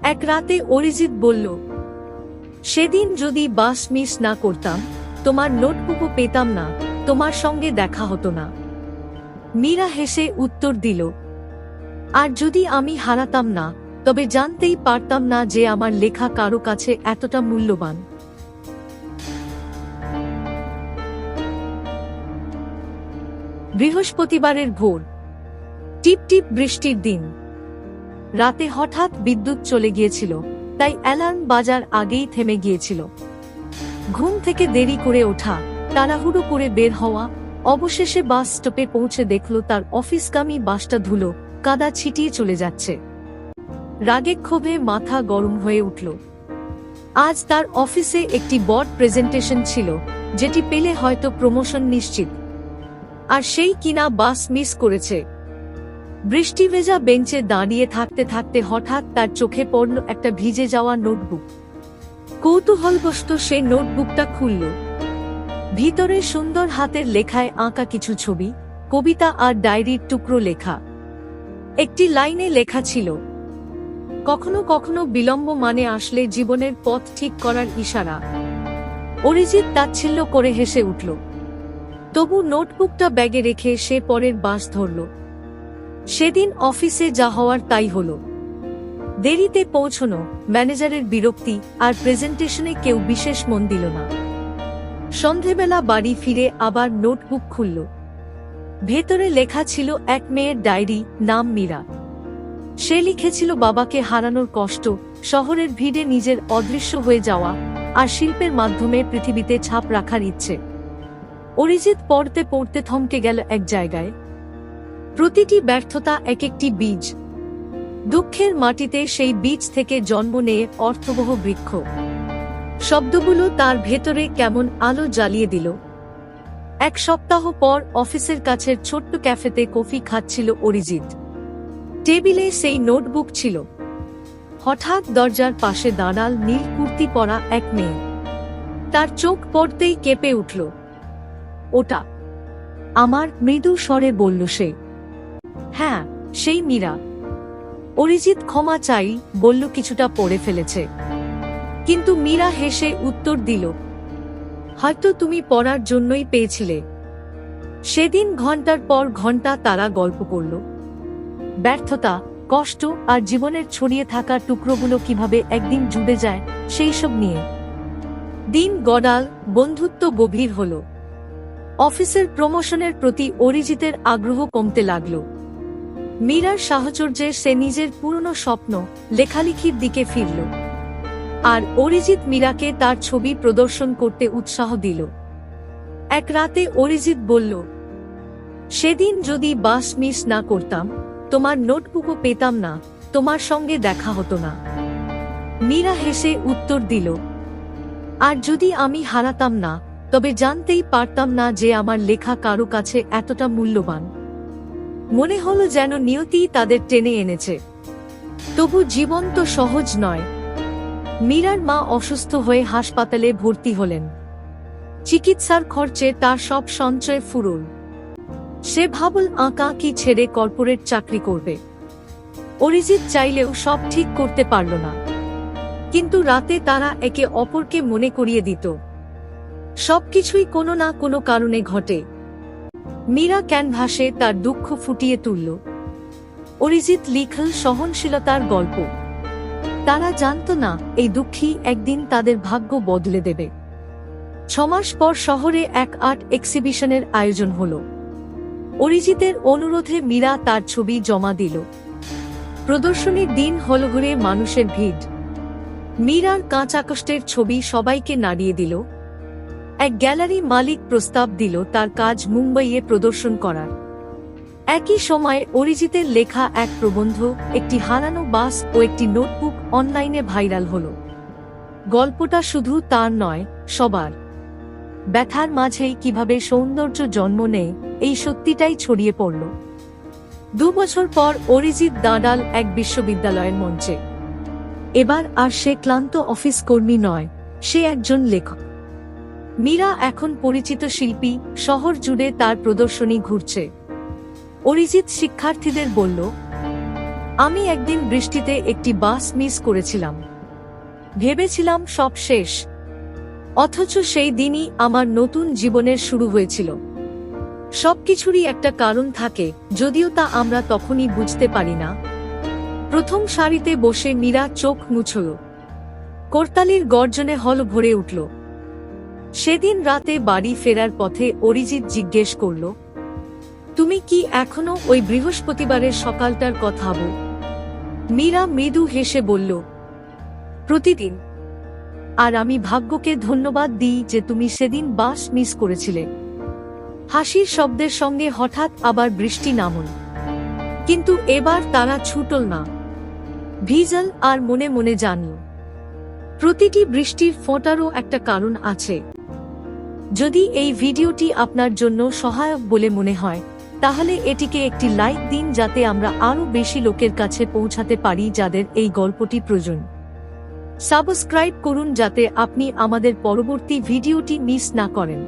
এক রাতে অরিজিৎ বলল, সেদিন যদি বাস মিস না করতাম, তোমার নোটবুকও পেতাম না, তোমার সঙ্গে দেখা হতো না। মীরা হেসে উত্তর দিল, আর যদি আমি হারাতাম না, তবে জানতেই পারতাম না যে আমার লেখা কারো কাছে এতটা মূল্যবান। বৃহস্পতিবারের ভোর, টিপটিপ বৃষ্টির দিন। রাতে হঠাৎ বিদ্যুৎ চলে গিয়েছিল, তাই অ্যালার্ম বাজার আগেই থেমে গিয়েছিল। ঘুম থেকে দেরি করে ওঠা, তাড়াহুড়ো করে বের হওয়া, অবশেষে বাস স্টপে পৌঁছে দেখল তার অফিসগামী বাসটা ধুলো কাদা ছিটিয়ে চলে যাচ্ছে। রাগে ক্ষোভে মাথা গরম হয়ে উঠল। আজ তার অফিসে একটি বড় প্রেজেন্টেশন ছিল, যেটি পেলে হয়তো প্রমোশন নিশ্চিত। আর সেই কিনা বাস মিস করেছে। বৃষ্টি ভেজা বেঞ্চে দাঁড়িয়ে থাকতে থাকতে হঠাৎ তার চোখে পড়ল একটা ভিজে যাওয়া নোটবুক। কৌতূহলবশত সে নোটবুকটা খুলল। ভিতরে সুন্দর হাতের লেখায় আঁকা কিছু ছবি, কবিতা আর ডায়েরির টুকরো লেখা। একটি লাইনে লেখা ছিল, কখনো কখনো বিলম্ব মানে আসলে জীবনের পথ ঠিক করার ইশারা। অরিজিৎ তাচ্ছিল্য করে হেসে উঠল। তবু নোটবুকটা ব্যাগে রেখে সে পরের বাস ধরল। সেদিন অফিসে যা হওয়ার তাই হলো। দেরিতে পৌঁছনো, ম্যানেজারের বিরক্তি, আর প্রেজেন্টেশনে কেউ বিশেষ মন দিল না। সন্ধেবেলা বাড়ি ফিরে আবার নোটবুক খুলল। ভেতরে লেখা ছিল এক মেয়ের ডায়েরি, নাম মীরা। সে লিখেছিল বাবাকে হারানোর কষ্ট, শহরের ভিড়ে নিজের অদৃশ্য হয়ে যাওয়া, আর শিল্পের মাধ্যমে পৃথিবীতে ছাপ রাখার ইচ্ছে। অরিজিৎ পড়তে পড়তে থমকে গেল এক জায়গায়। প্রতিটি ব্যর্থতা এক একটি বীজ। দুঃখের মাটিতে সেই বীজ থেকে জন্ম নেয় অর্থবহ বৃক্ষ। শব্দগুলো তার ভেতরে কেমন আলো জ্বালিয়ে দিল। এক সপ্তাহ পর অফিসের কাছের ছোট্ট ক্যাফেতে কফি খাচ্ছিল অরিজিৎ। টেবিলে সেই নোটবুক ছিল। হঠাৎ দরজার পাশে দাঁড়াল নীল কুর্তি পরা এক মেয়ে। তার চোখ পড়তেই কেঁপে উঠল। ওটা আমার, মৃদু স্বরে বলল সে। হ্যাঁ, সেই মীরা। অরিজিৎ ক্ষমা চাই বলল, কিছুটা পড়ে ফেলেছে। কিন্তু মীরা হেসে উত্তর দিল, হয়তো তুমি পড়ার জন্যই পেয়েছিলে। সেদিন ঘন্টার পর ঘন্টা তারা গল্প করল। ব্যর্থতা, কষ্ট আর জীবনের ছড়িয়ে থাকা টুকরোগুলো কিভাবে একদিন জুড়ে যায় সেই সব নিয়ে। দিন গড়াল, বন্ধুত্ব গভীর হল। অফিসের প্রমোশনের প্রতি অরিজিতের আগ্রহ কমতে লাগল। মীরার সাহচর্যে সে নিজের পুরনো স্বপ্ন, লেখালেখির দিকে ফিরল। আর অরিজিৎ মীরাকে তার ছবি প্রদর্শন করতে উৎসাহ দিল। এক রাতে অরিজিৎ বলল, সেদিন যদি বাস মিস না করতাম, তোমার নোটবুকও পেতাম না, তোমার সঙ্গে দেখা হতো না। মীরা হেসে উত্তর দিল, আর যদি আমি হারাতাম না, তবে জানতেই পারতাম না যে আমার লেখা কারো কাছে এতটা মূল্যবান। মনে হলো যেন নিয়তিই তাদের টেনে এনেছে। তবু জীবন তো সহজ নয়। মীরার মা অসুস্থ হয়ে হাসপাতালে ভর্তি হলেন। চিকিৎসার খরচে তার সব সঞ্চয় ফুরোল। সে ভাবল আঁকাআঁকি ছেড়ে কর্পোরেট চাকরি করবে। অরিজিৎ চাইলেও সব ঠিক করতে পারল না। কিন্তু রাতে তারা একে অপরকে মনে করিয়ে দিত। সবকিছুই কোনো না কোনো কারণে ঘটে। মীরা ক্যানভাসে তার দুঃখ ফুটিয়ে তুলল। অরিজিৎ লিখল সহনশীলতার গল্প। তারা জানত না এই দুঃখই একদিন তাদের ভাগ্য বদলে দেবে। 6 মাস পর শহরে এক আর্ট এক্সিবিশনের আয়োজন হল। অরিজিতের অনুরোধে মীরা তার ছবি জমা দিল। প্রদর্শনীর দিন হলঘরে মানুষের ভিড়। মীরার কাঁচা কষ্টের ছবি সবাইকে নাড়িয়ে দিল। এক গ্যালারি মালিক প্রস্তাব দিল তার কাজ মুম্বাইয়ে প্রদর্শন করার। একই সময়ে অরিজিতের লেখা এক প্রবন্ধ, একটি হারানো বাস ও একটি নোটবুক অনলাইনে ভাইরাল হল। গল্পটা শুধু তার নয়, সবার। ব্যথার মাঝেই কিভাবে সৌন্দর্য জন্ম নেয়, এই সত্যিটাই ছড়িয়ে পড়ল। 2 বছর পর অরিজিৎ দাঁড়াল এক বিশ্ববিদ্যালয়ের মঞ্চে। এবার আর সে ক্লান্ত অফিস কর্মী নয়, সে একজন লেখক। মীরা এখন পরিচিত শিল্পী, শহর জুড়ে তার প্রদর্শনী ঘুরছে। অরিজিৎ শিক্ষার্থীদের বলল, আমি একদিন বৃষ্টিতে একটি বাস মিস করেছিলাম। ভেবেছিলাম সব শেষ, অথচ সেই দিনই আমার নতুন জীবনের শুরু হয়েছিল। সবকিছুরই একটা কারণ থাকে, যদিও তা আমরা তখনই বুঝতে পারি না। প্রথম সারিতে বসে মীরা চোখ মুছল। করতালির গর্জনে হল ভরে উঠল। সেদিন রাতে বাড়ি ফেরার পথে অরিজিৎ জিজ্ঞেস করল, তুমি কি এখনো ওই বৃহস্পতিবারের সকালটার কথা ভাবো? মীরা মৃদু হেসে বলল, প্রতিদিন। আর আমি ভাগ্যকে ধন্যবাদ দিই যে তুমি সেদিন বাস মিস করেছিলে। হাসির শব্দের সঙ্গে হঠাৎ আবার বৃষ্টি নামল, কিন্তু এবার তারা ছুটল না, ভিজল আর মনে মনে জানল, প্রতিটি বৃষ্টির ফোঁটারও একটা কারণ আছে। যদি এই ভিডিওটি আপনার জন্য সহায়ক বলে মনে হয়, তাহলে এটিকে একটি লাইক দিন, যাতে আমরা আরও বেশি লোকের কাছে পৌঁছাতে পারি যাদের এই গল্পটি প্রয়োজন। সাবস্ক্রাইব করুন যাতে আপনি আমাদের পরবর্তী ভিডিওটি মিস না করেন।